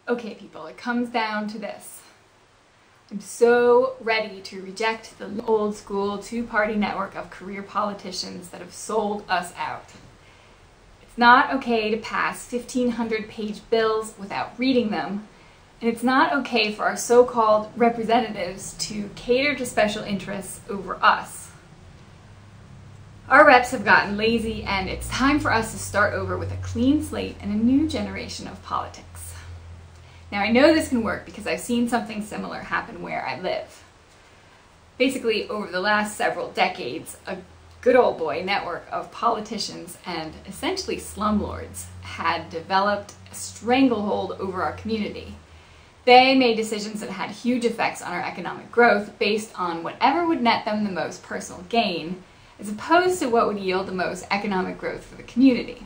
Okay, people, it comes down to this. I'm so ready to reject the old school two-party network of career politicians that have sold us out. It's not okay to pass 1,500-page bills without reading them, and it's not okay for our so-called representatives to cater to special interests over us. Our reps have gotten lazy, and it's time for us to start over with a clean slate and a new generation of politics. Now, I know this can work because I've seen something similar happen where I live. Basically, over the last several decades, a good old boy network of politicians and essentially slumlords had developed a stranglehold over our community. They made decisions that had huge effects on our economic growth based on whatever would net them the most personal gain, as opposed to what would yield the most economic growth for the community.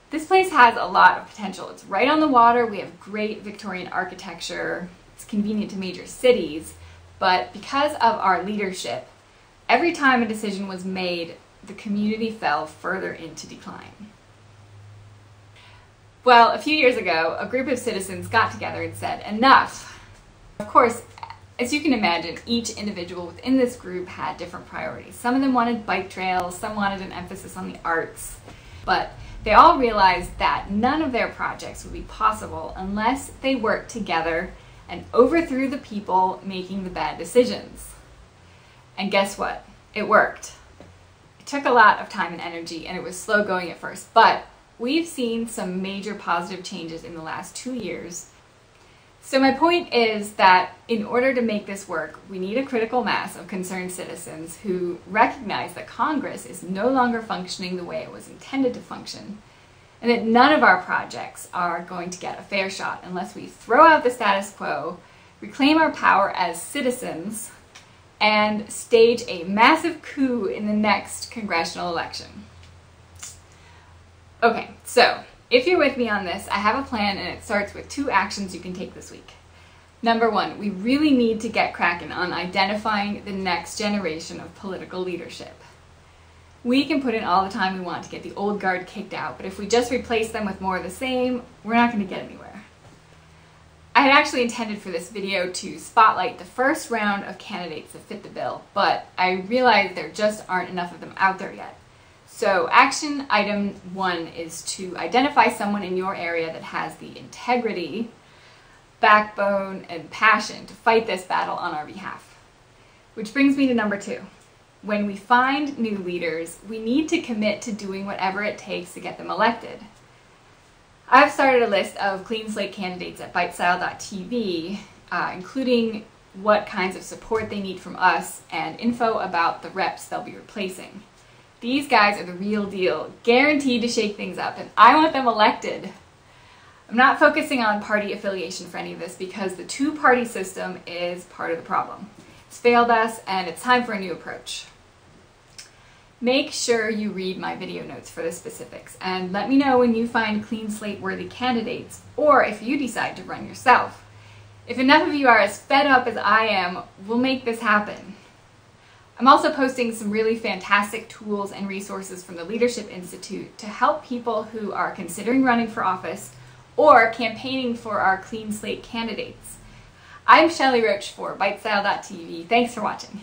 This place has a lot of potential. It's right on the water, we have great Victorian architecture, it's convenient to major cities, but because of our leadership, every time a decision was made, the community fell further into decline. Well, a few years ago, a group of citizens got together and said, enough! Of course, as you can imagine, each individual within this group had different priorities. Some of them wanted bike trails, some wanted an emphasis on the arts, but they all realized that none of their projects would be possible unless they worked together and overthrew the people making the bad decisions. And guess what? It worked. It took a lot of time and energy, and it was slow going at first, but we've seen some major positive changes in the last 2 years. So my point is that in order to make this work, we need a critical mass of concerned citizens who recognize that Congress is no longer functioning the way it was intended to function, and that none of our projects are going to get a fair shot unless we throw out the status quo, reclaim our power as citizens, and stage a massive coup in the next congressional election. Okay, so if you're with me on this, I have a plan, and it starts with 2 actions you can take this week. Number 1, we really need to get cracking on identifying the next generation of political leadership. We can put in all the time we want to get the old guard kicked out, but if we just replace them with more of the same, we're not going to get anywhere. I had actually intended for this video to spotlight the first round of candidates that fit the bill, but I realized there just aren't enough of them out there yet. So action item 1 is to identify someone in your area that has the integrity, backbone, and passion to fight this battle on our behalf. Which brings me to number 2. When we find new leaders, we need to commit to doing whatever it takes to get them elected. I've started a list of clean slate candidates at bitestyle.tv, including what kinds of support they need from us and info about the reps they'll be replacing. These guys are the real deal, guaranteed to shake things up, and I want them elected. I'm not focusing on party affiliation for any of this because the two-party system is part of the problem. It's failed us, and it's time for a new approach. Make sure you read my video notes for the specifics, and let me know when you find clean slate-worthy candidates, or if you decide to run yourself. If enough of you are as fed up as I am, we'll make this happen. I'm also posting some really fantastic tools and resources from the Leadership Institute to help people who are considering running for office or campaigning for our clean slate candidates. I'm Shelley Roach for bitestyle.tv. Thanks for watching.